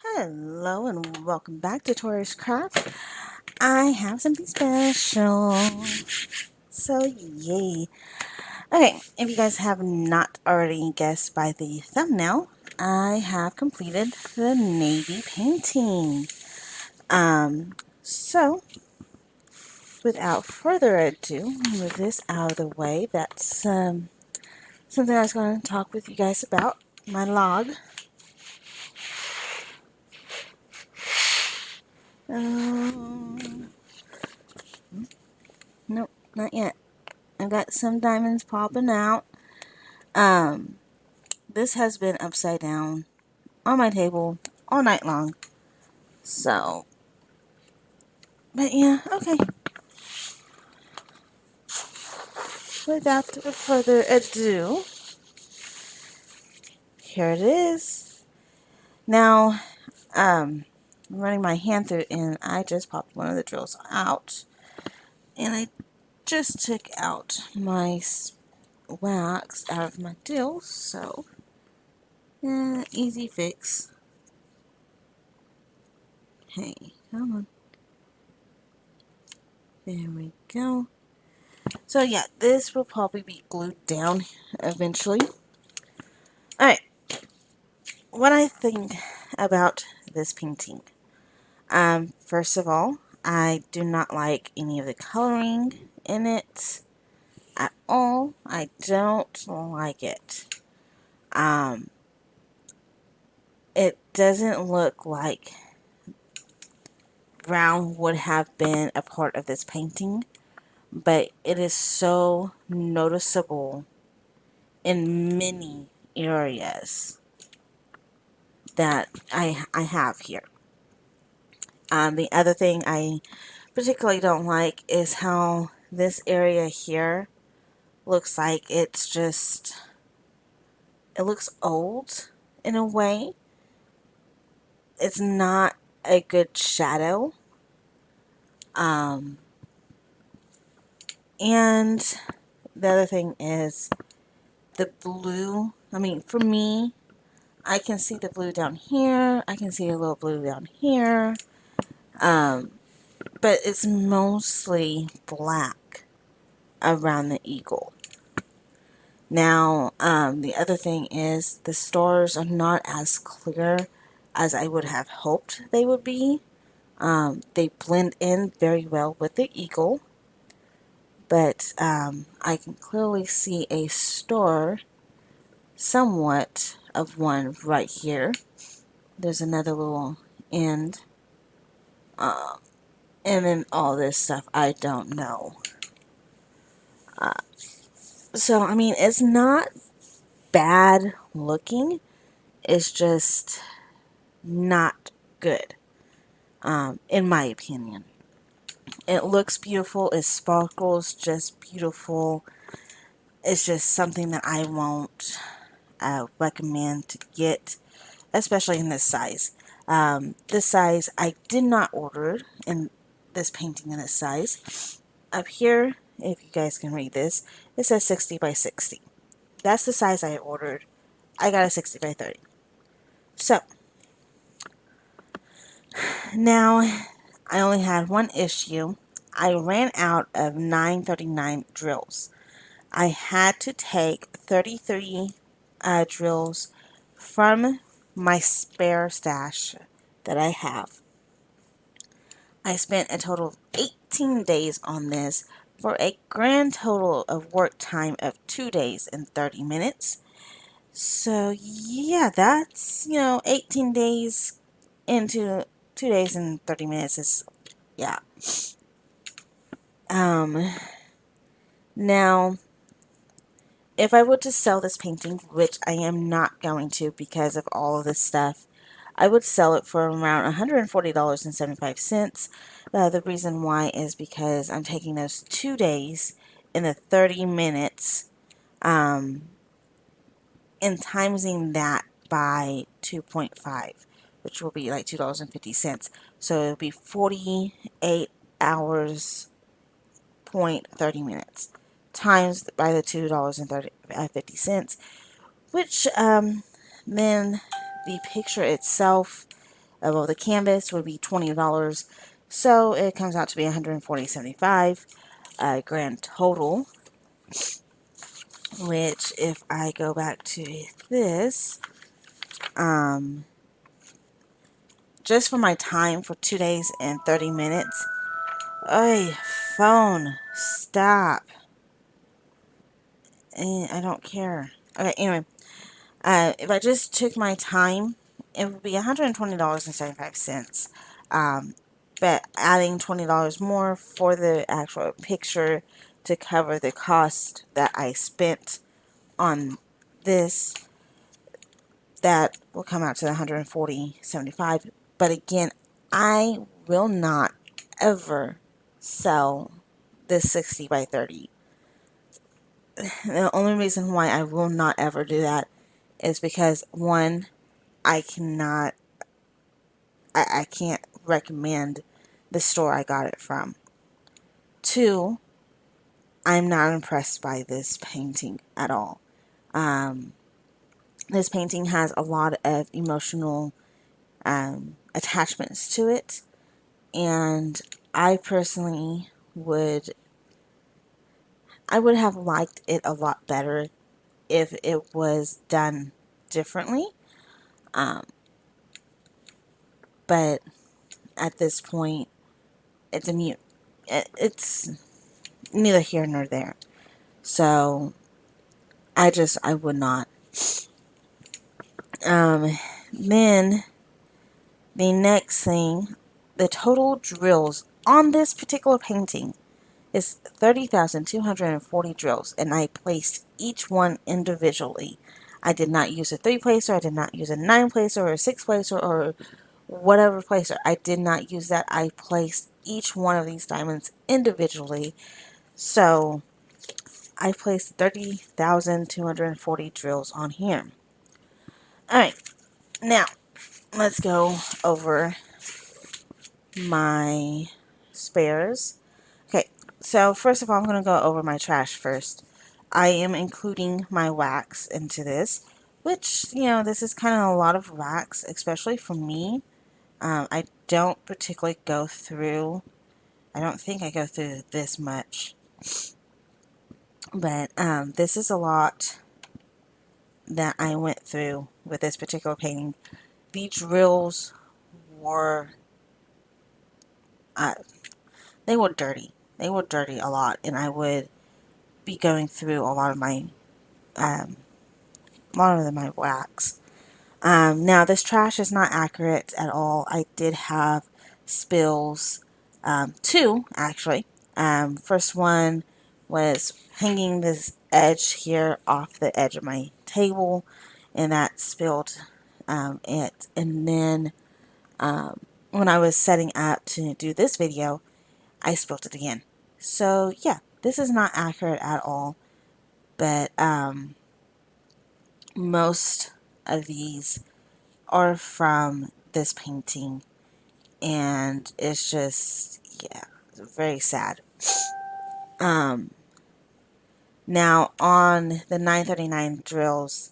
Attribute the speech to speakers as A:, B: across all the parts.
A: Hello and welcome back to Tori's Craft. I have something special. So yay. Okay, if you guys have not already guessed by the thumbnail, I have completed the navy painting. So without further ado, move this out of the way. That's something I was going to talk with you guys about. My log. Um, nope, not yet. I've got some diamonds popping out. Um, this has been upside down on my table all night long. So, but yeah, okay. Without further ado, here it is. Now, I'm running my hand through it and I just popped one of the drills out. And I just took out my wax out of my drill, so easy fix. Hey, come on. There we go. So yeah, this will probably be glued down eventually. Alright, what I think about this painting. First of all, I do not like any of the coloring in it at all. I don't like it. Um, it doesn't look like brown would have been a part of this painting, but it is so noticeable in many areas that I have here. The other thing I particularly don't like is how this area here looks like it looks old in a way. It's not a good shadow. Um, and the other thing is the blue. I mean, for me, I can see the blue down here. I can see a little blue down here. But it's mostly black around the eagle. Now, the other thing is the stars are not as clear as I would have hoped they would be. They blend in very well with the eagle, but I can clearly see a star, somewhat of one right here. There's another little end, and then all this stuff I don't know. So, I mean, it's not bad looking. It's just not good, in my opinion. It looks beautiful. It sparkles just beautiful. It's just something that I won't recommend to get, especially in this size. This size, I did not order in this painting in this size. Up here, if you guys can read this, it says 60 by 60. That's the size I ordered. I got a 60 by 30. So, now I only had one issue. I ran out of 939 drills. I had to take 33 drills from my spare stash that I have. I spent a total of 18 days on this for a grand total of work time of 2 days and 30 minutes. So yeah, that's, 18 days into 2 days and 30 minutes is, yeah. Now, if I were to sell this painting, which I am not going to because of all of this stuff, I would sell it for around $140.75. The reason why is because I'm taking those 2 days in the 30 minutes and timesing that by 2.5, which will be like $2.50. So it'll be 48 hours point 30 minutes times by the $2.50, which then the picture itself, Well, the canvas would be $20. So it comes out to be $140.75 grand total. Which, if I go back to this, just for my time for 2 days and 30 minutes. Oy, phone, stop. I don't care. Okay, anyway, if I just took my time, it would be $120.75. But adding $20 more for the actual picture to cover the cost that I spent on this, that will come out to $140.75. But again, I will not ever sell this 60 by 30. The only reason why I will not ever do that is because, one, I can't recommend the store I got it from. Two, I'm not impressed by this painting at all. This painting has a lot of emotional attachments to it, and I personally I would have liked it a lot better if it was done differently. But at this point, it's a mute. It's neither here nor there. So I would not. Then the next thing, the total drills on this particular painting is 30,240 drills, and I placed each one individually. I did not use a 3-placer, I did not use a 9-placer or a 6-placer or whatever placer. I did not use that. I placed each one of these diamonds individually. So I placed 30,240 drills on here. Alright, now let's go over my spares. Okay, so first of all, I'm going to go over my trash first. I am including my wax into this, which, this is kind of a lot of wax, especially for me. I don't particularly go through, I don't think I go through this much, but this is a lot that I went through with this particular painting. The drills were, they were dirty. They were dirty a lot, and I would be going through a lot of my wax. Now, this trash is not accurate at all. I did have spills, 2 actually. First one was hanging this edge here off the edge of my table, and that spilled it. And then when I was setting up to do this video, I spilled it again. So yeah, this is not accurate at all, but most of these are from this painting, and it's just, yeah, very sad. Now, on the 939 drills,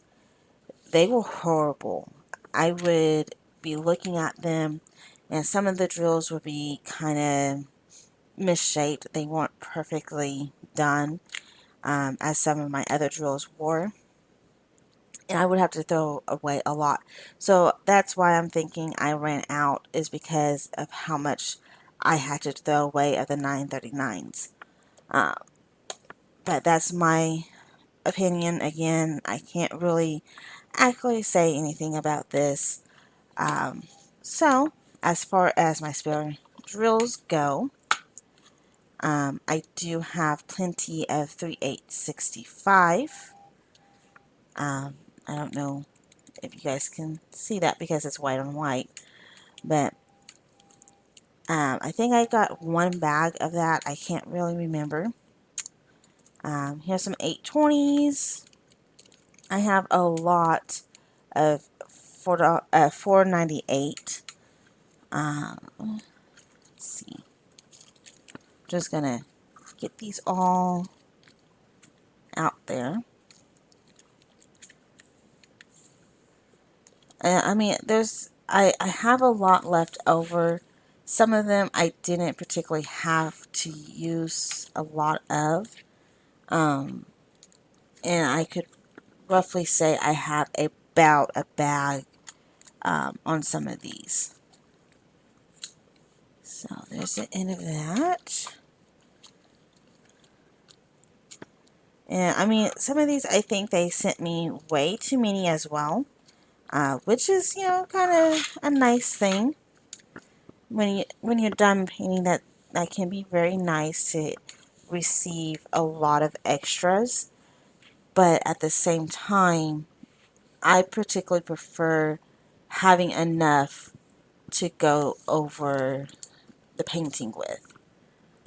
A: they were horrible. I would be looking at them, and some of the drills would be kind of misshaped. They weren't perfectly done, as some of my other drills were. And I would have to throw away a lot. So that's why I'm thinking I ran out, is because of how much I had to throw away of the 939s. But that's my opinion. Again, I can't really actually say anything about this. So, as far as my spare drills go, I do have plenty of 3865. I don't know if you guys can see that because it's white on white, but I think I got one bag of that. I can't really remember. Here's some 820s. I have a lot of $4.98. Let's see. Just gonna get these all out there. I mean, there's I have a lot left over. Some of them I didn't particularly have to use a lot of. Um, and I could roughly say I have about a bag on some of these. So there's the end of that. And I mean, some of these I think they sent me way too many as well. Which is, you know, kind of a nice thing. When you're done painting, that can be very nice to receive a lot of extras. But at the same time, I particularly prefer having enough to go over the painting with.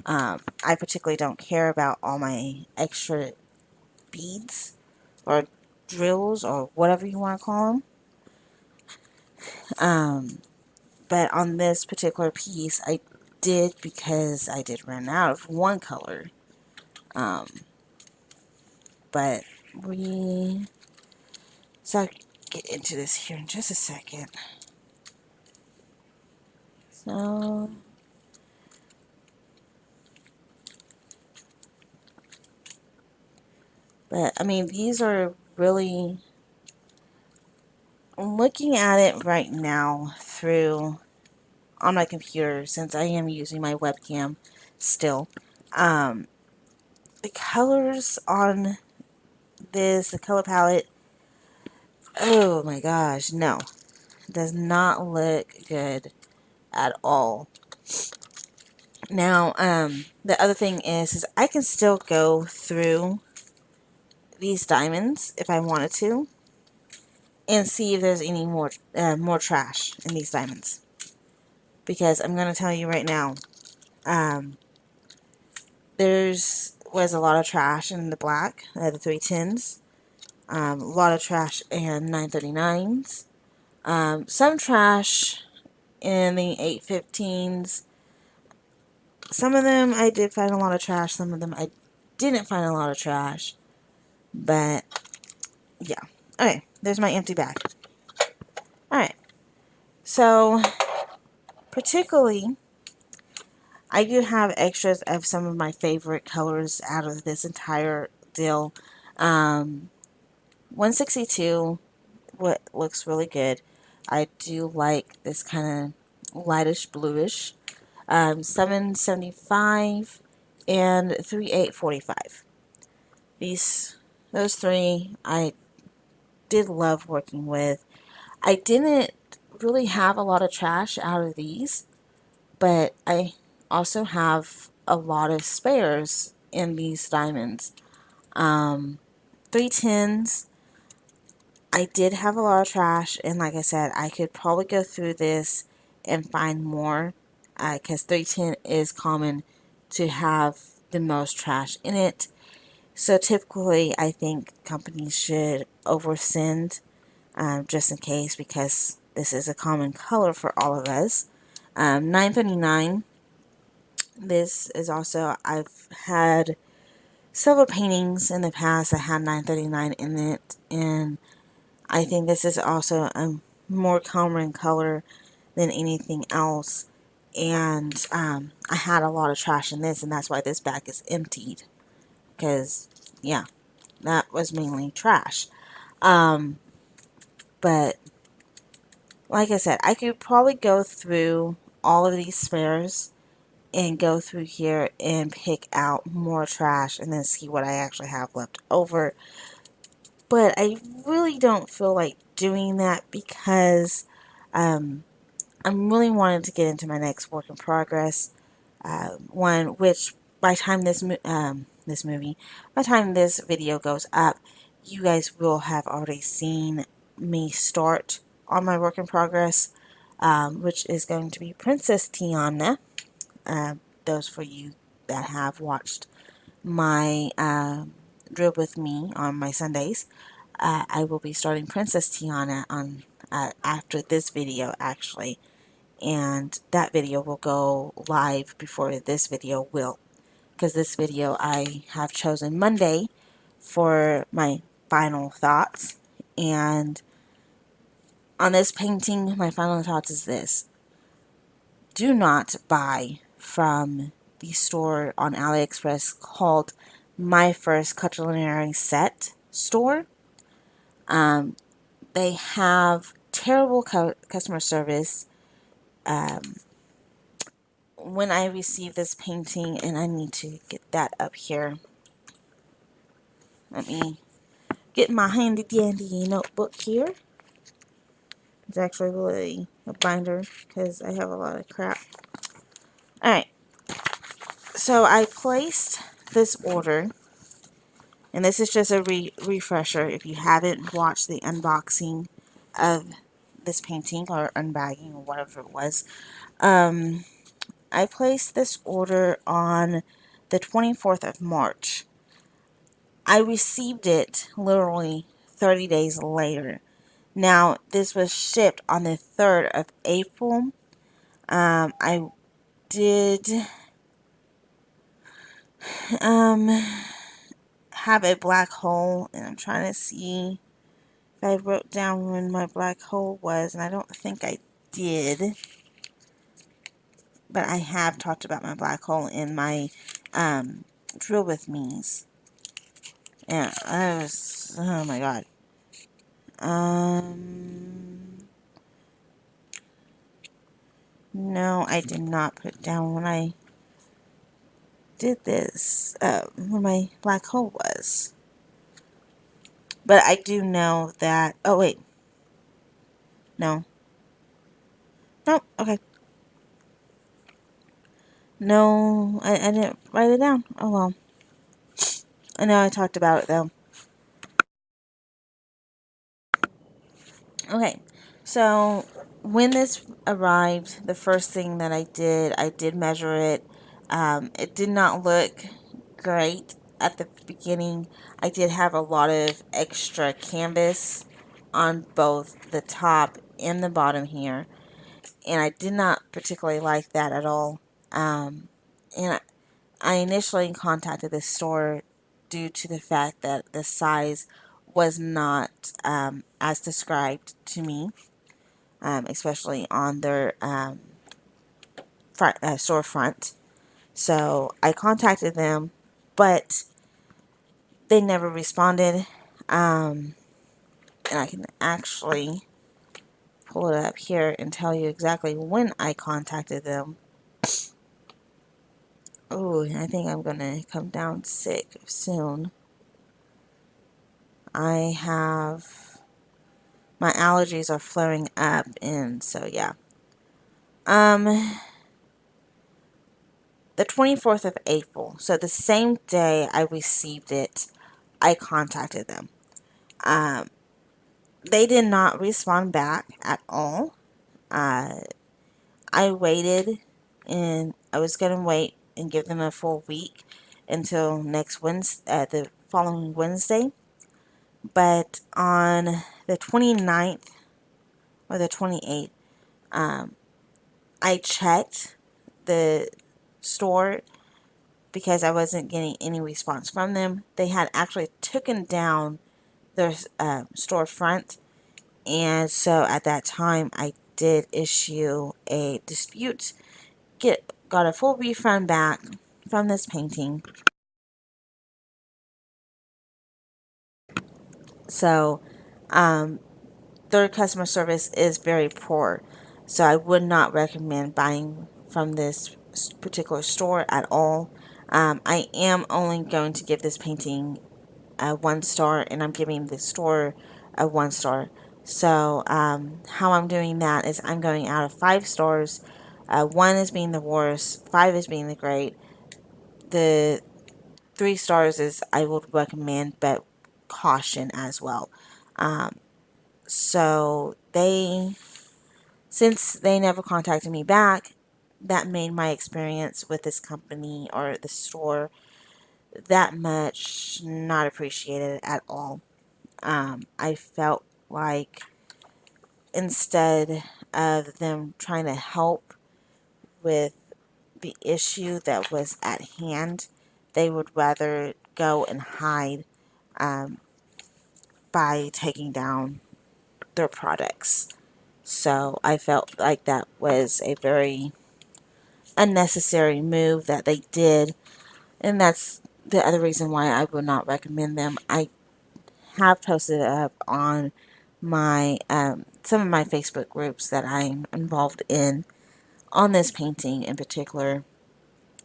A: I particularly don't care about all my extra beads or drills or whatever you want to call them. But on this particular piece, I did because I did run out of one color. Um, but so I'll get into this here in just a second. So, but I mean, these are really, looking at it right now through on my computer, since I am using my webcam still. The colors on this, the color palette, oh my gosh, no. Does not look good at all. Now, the other thing is I can still go through these diamonds if I wanted to and see if there's any more trash in these diamonds. Because I'm going to tell you right now, was a lot of trash in the black, the 310s. A lot of trash in 939s. Some trash in the 815s. Some of them I did find a lot of trash. Some of them I didn't find a lot of trash. But, yeah. Okay, there's my empty bag. Alright. So, particularly, I do have extras of some of my favorite colors out of this entire deal. 162, what looks really good. I do like this kind of lightish bluish. 775 and 3845. Those three I did love working with. I didn't really have a lot of trash out of these, but I also have a lot of spares in these diamonds. 310s, I did have a lot of trash, and like I said, I could probably go through this and find more, because 310 is common to have the most trash in it. So typically, I think companies should oversend, just in case, because this is a common color for all of us. 939, this is also, I've had several paintings in the past that had 939 in it, and I think this is also a more common color than anything else. And I had a lot of trash in this, and that's why this bag is emptied. Because, yeah, that was mainly trash. But, like I said, I could probably go through all of these spares and go through here and pick out more trash and then see what I actually have left over. But I really don't feel like doing that because I'm really wanting to get into my next work in progress one, which by the time by the time this video goes up, you guys will have already seen me start on my work in progress, which is going to be Princess Tiana. Those for you that have watched my drill with me on my Sundays. I will be starting Princess Tiana on after this video, actually, and that video will go live before this video will, because this video I have chosen Monday for my final thoughts, and On this painting, my final thoughts is this. Do not buy from the store on AliExpress called My First Culinary Set store. They have terrible customer service. When I received this painting, and I need to get that up here. Let me get my handy dandy notebook here. It's actually really a binder because I have a lot of crap. Alright, so I placed this order, and this is just a refresher if you haven't watched the unboxing of this painting or unbagging or whatever it was. I placed this order on the 24th of March. I received it literally 30 days later. Now, this was shipped on the 3rd of April. I did have a black hole, and I'm trying to see if I wrote down when my black hole was, and I don't think I did. But I have talked about my black hole in my Drill With Me's. Yeah, I was, oh my god. No, I did not put down when I did this, where my black hole was. But I do know that, oh wait. No. Nope, okay. No, I didn't write it down. Oh well. I know I talked about it though. Okay, so when this arrived, the first thing that I did measure it. It did not look great at the beginning. I did have a lot of extra canvas on both the top and the bottom here, and I did not particularly like that at all. And I initially contacted the store due to the fact that the size was not as described to me, especially on their storefront. So I contacted them, but they never responded. And I can actually pull it up here and tell you exactly when I contacted them. Oh, I think I'm going to come down sick soon. I have, my allergies are flaring up, and so yeah. The 24th of April, so the same day I received it, I contacted them. They did not respond back at all. I waited, and I was going to wait and give them a full week until next Wednesday, the following Wednesday. But on the 29th or the 28th, I checked the store because I wasn't getting any response from them. They had actually taken down their storefront, and so at that time I did issue a dispute, got a full refund back from this painting. So their customer service is very poor, so I would not recommend buying from this particular store at all. I am only going to give this painting a 1 star, and I'm giving the store a 1 star. So how I'm doing that is I'm going out of 5 stars. 1 is being the worst, 5 is being the great. The 3 stars is I would recommend, but caution as well. So since they never contacted me back, that made my experience with this company or the store that much not appreciated at all. I felt like instead of them trying to help with the issue that was at hand, they would rather go and hide by taking down their products. So I felt like that was a very unnecessary move that they did, and that's the other reason why I would not recommend them. I have posted up on my some of my Facebook groups that I'm involved in on this painting in particular.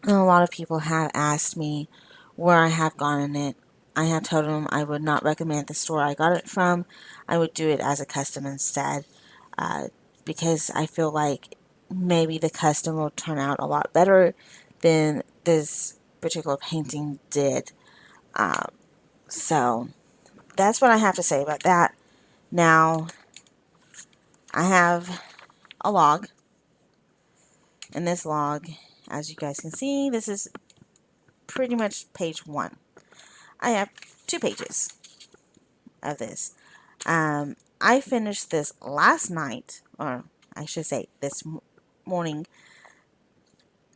A: And a lot of people have asked me where I have gotten it. I have told them I would not recommend the store I got it from. I would do it as a custom instead, uh, because I feel like maybe the custom will turn out a lot better than this particular painting did. Um, so that's what I have to say about that. Now, I have a log. In this log, as you guys can see, this is pretty much page 1. I have 2 pages of this. I finished this last night, or I should say this morning.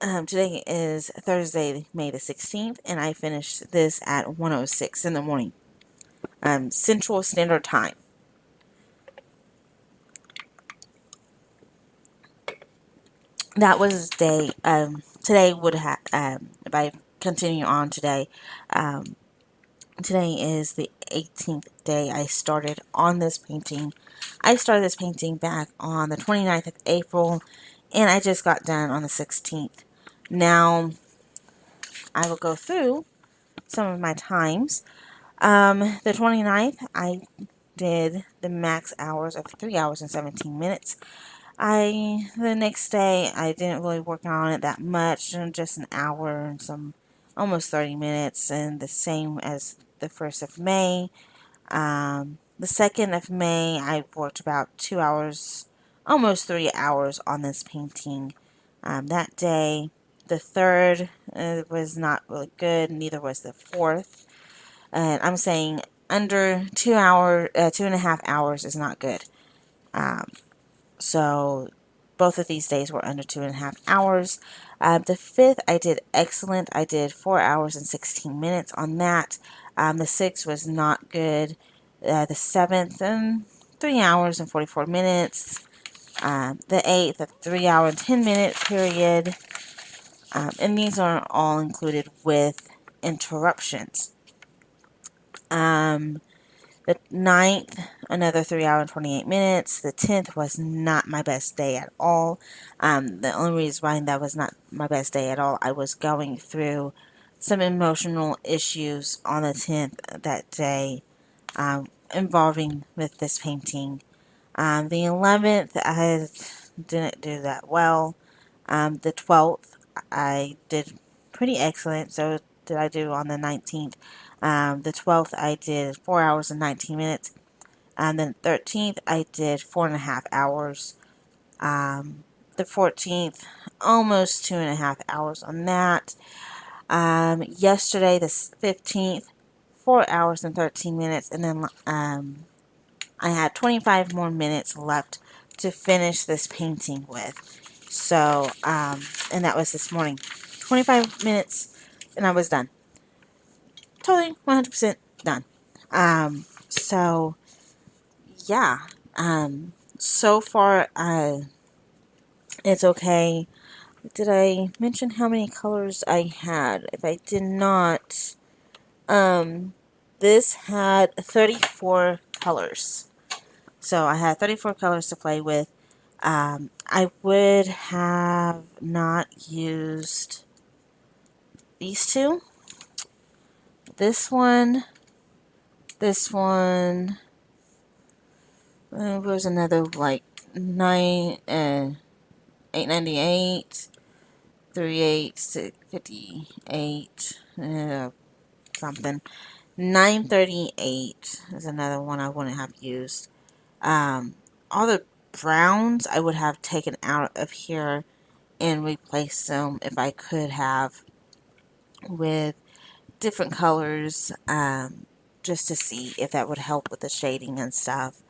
A: Today is Thursday, May the 16th, and I finished this at 1:06 in the morning, Central Standard Time. That was day. Today would have. If I continue on today, today is the 18th day I started on this painting. I started this painting back on the 29th of April, and I just got done on the 16th. Now, I will go through some of my times. The 29th, I did the max hours of 3 hours and 17 minutes. The next day, I didn't really work on it that much, just an hour and some, almost 30 minutes, and the same as the 1st of May. The 2nd of May, I worked about 2 hours, almost 3 hours on this painting that day. The 3rd was not really good, neither was the 4th. And I'm saying under 2.5 hours is not good. So both of these days were under 2.5 hours. The 5th, I did excellent. I did 4 hours and 16 minutes on that. The 6th was not good. The 7th, 3 hours and 44 minutes. The 8th, a 3 hour and 10 minute period. And these are all included with interruptions. The 9th, another 3 hour and 28 minutes. The 10th was not my best day at all. The only reason why that was not my best day at all, I was going through some emotional issues on the 10th that day involving with this painting. The 11th, I didn't do that well. The 12th, I did pretty excellent. So did I do on the 19th. The 12th, I did 4 hours and 19 minutes. And then 13th, I did 4.5 hours. The 14th, almost 2.5 hours on that. Yesterday, the 15th, 4 hours and 13 minutes. And then I had 25 more minutes left to finish this painting with. So, and that was this morning. 25 minutes, and I was done. Totally 100% done. So, yeah. So far, it's okay. Did I mention how many colors I had? If I did not, this had 34 colors. So I had 34 colors to play with. I would have not used these two. This one. Was another like 898, 58, something. 938 is another one I wouldn't have used. All the browns I would have taken out of here and replaced them if I could have with different colors, just to see if that would help with the shading and stuff.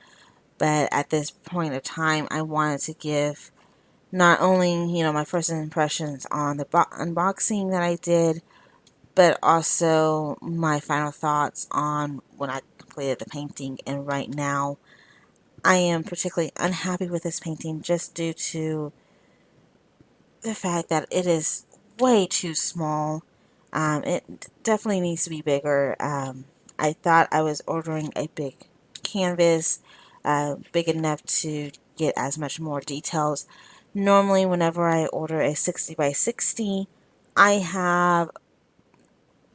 A: But at this point of time, I wanted to give not only, my first impressions on the unboxing that I did, but also my final thoughts on when I completed the painting. And right now, I am particularly unhappy with this painting just due to the fact that it is way too small. It definitely needs to be bigger. I thought I was ordering a big canvas, big enough to get as much more details. Normally, whenever I order a 60 by 60, I have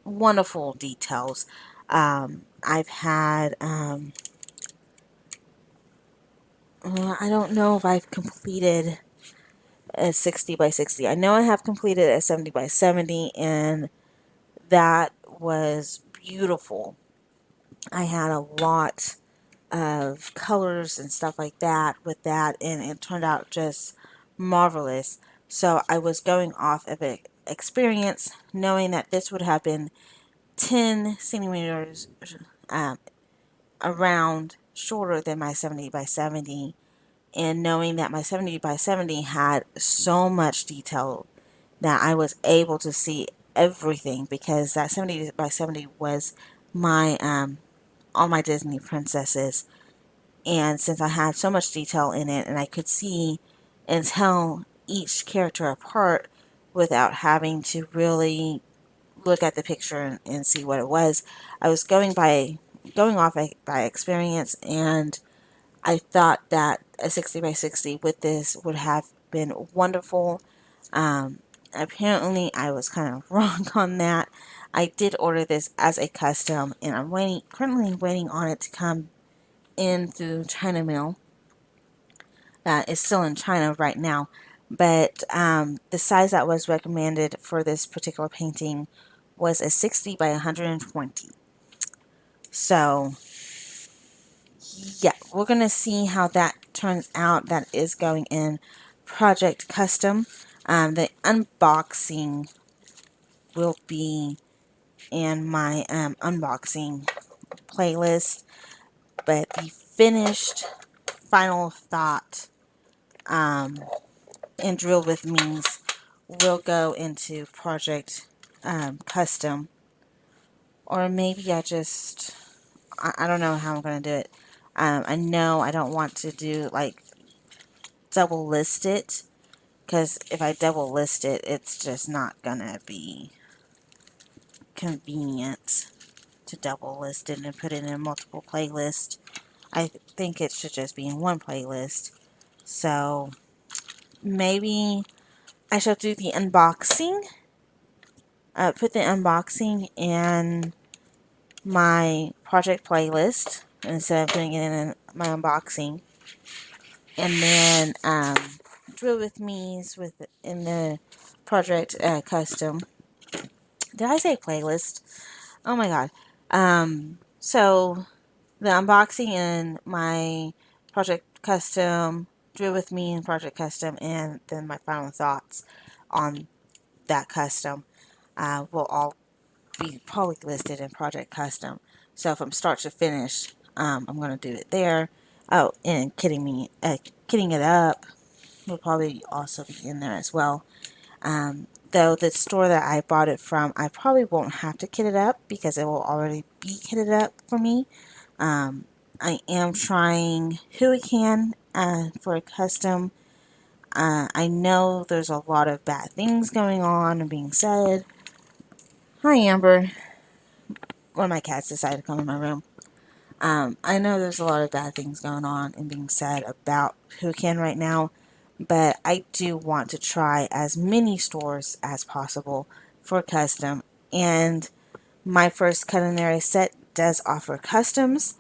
A: wonderful details. I've had, I don't know if I've completed a 60 by 60. I know I have completed a 70 by 70, and that was beautiful. I had a lot of colors and stuff like that with that, and it turned out just marvelous. So I was going off of an experience, knowing that this would have been 10 centimeters um, around shorter than my 70 by 70, and knowing that my 70 by 70 had so much detail that I was able to see everything, because that 70 by 70 was my all my Disney princesses, and since I had so much detail in it and I could see and tell each character apart without having to really look at the picture and see what it was, I was going off by experience, and I thought that a 60 by 60 with this would have been wonderful. Apparently I was kind of wrong on that. I did order this as a custom, and I'm currently waiting on it to come in through China Mail. It's still in China right now, but the size that was recommended for this particular painting was a 60 by 120. So yeah, we're gonna see how that turns out. That is going in Project Custom. The unboxing will be in my unboxing playlist, but the finished final thought and Drill With Me's will go into Project Custom. Or maybe I don't know how I'm going to do it. I know I don't want to do like double list it, because if I double list it, it's just not going to be convenient to double list it and put it in multiple playlists. I think it should just be in one playlist. So maybe I shall do the unboxing. Put the unboxing in my project playlist instead of putting it in my unboxing, and then Drill With Me's in the project custom. Did I say playlist? Oh my god. So the unboxing in my project custom, Drill With Me in project custom, and then my final thoughts on that custom will all be probably listed in project custom. So from start to finish, I'm going to do it there. Oh, and kitting it up will probably also be in there as well. Though the store that I bought it from, I probably won't have to kit it up because it will already be kitted up for me. I am trying Huican for a custom. I know there's a lot of bad things going on and being said. Hi, Amber. One of my cats decided to come in my room. I know there's a lot of bad things going on and being said about Huican right now, but I do want to try as many stores as possible for custom. And my first culinary set does offer customs,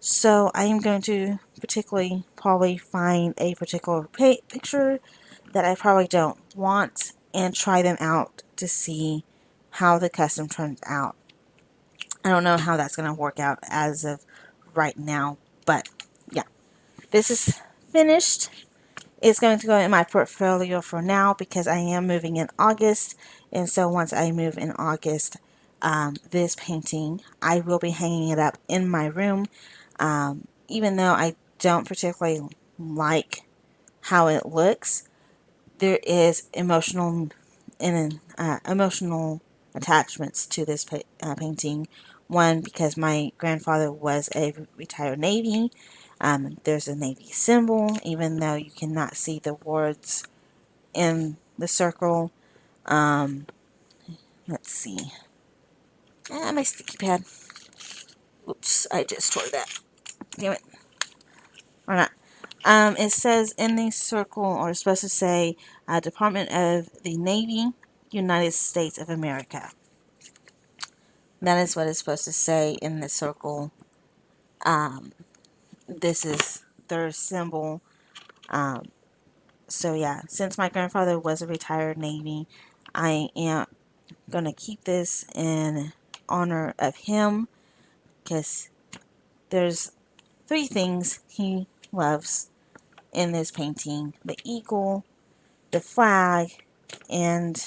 A: so I am going to particularly probably find a particular picture that I probably don't want and try them out to see how the custom turns out. I don't know how that's going to work out as of right now, but yeah, this is finished. It's going to go in my portfolio for now because I am moving in August, and so once I move in August, this painting, I will be hanging it up in my room. Even though I don't particularly like how it looks, there is emotional attachments to this painting. One, because my grandfather was a retired Navy There's a Navy symbol, even though you cannot see the words in the circle. Let's see. My sticky pad. Oops, I just tore that. Damn it. Or not. It says in the circle, or it's supposed to say, Department of the Navy, United States of America. That is what it's supposed to say in the circle. This is their symbol. So yeah, since my grandfather was a retired Navy, I am going to keep this in honor of him, because there's 3 things he loves in this painting: the eagle, the flag, and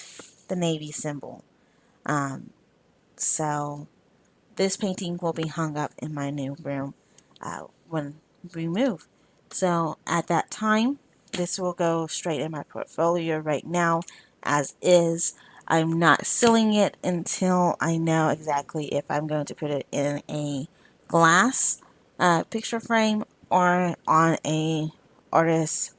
A: the Navy symbol. So this painting will be hung up in my new room when we move. So at that time, this will go straight in my portfolio right now as is. I'm not sealing it until I know exactly if I'm going to put it in a glass picture frame or on a artist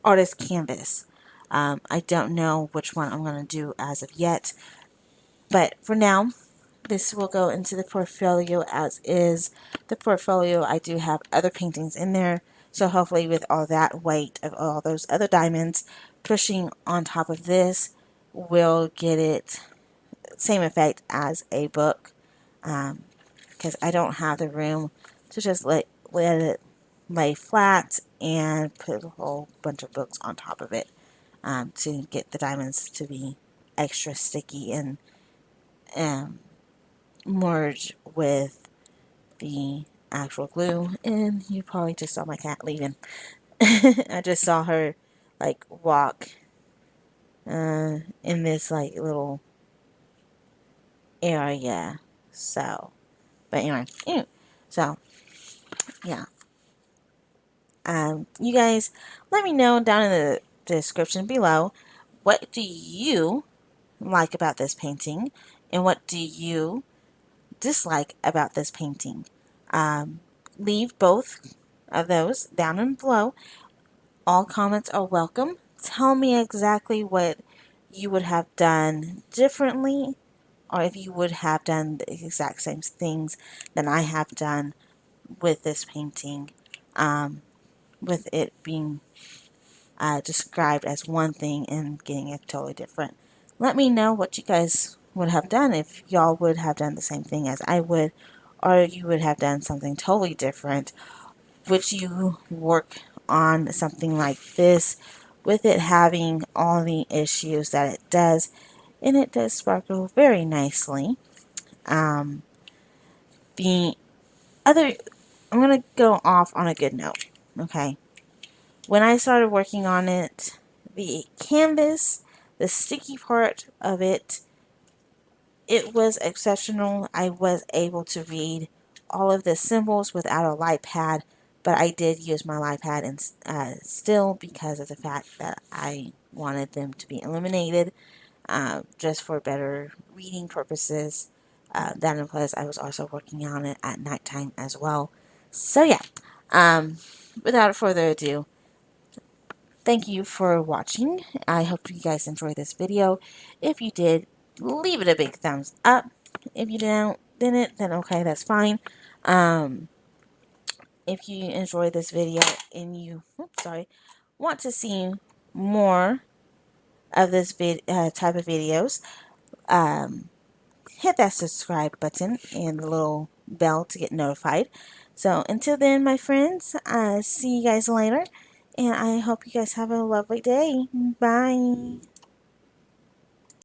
A: artist canvas. I don't know which one I'm going to do as of yet, but for now, this will go into the portfolio as is. The portfolio, I do have other paintings in there, so hopefully with all that weight of all those other diamonds pushing on top of this, will get it same effect as a book, because I don't have the room to just let it lay flat and put a whole bunch of books on top of it, to get the diamonds to be extra sticky and merge with the actual glue. And you probably just saw my cat leaving. I just saw her like walk in this like little area. So, but anyway, so yeah. You guys, let me know down in the description below, what do you like about this painting, and what do you dislike about this painting? Leave both of those down and below. All comments are welcome. Tell me exactly what you would have done differently, or if you would have done the exact same things that I have done with this painting, with it being described as one thing and getting it totally different. Let me know what you guys would have done, if y'all would have done the same thing as I would, or you would have done something totally different. Would you work on something like this with it having all the issues that it does? And it does sparkle very nicely. The other, I'm going to go off on a good note, okay? When I started working on it, the canvas, the sticky part of it, it was exceptional. I was able to read all of the symbols without a light pad, but I did use my light pad and still, because of the fact that I wanted them to be illuminated, just for better reading purposes. That, and plus I was also working on it at nighttime as well. So yeah, without further ado, thank you for watching. I hope you guys enjoyed this video. If you did, leave it a big thumbs up. If you didn't, then okay, that's fine. If you enjoyed this video and you, want to see more of this type of videos, hit that subscribe button and the little bell to get notified. So until then, my friends, see you guys later, and I hope you guys have a lovely day. Bye.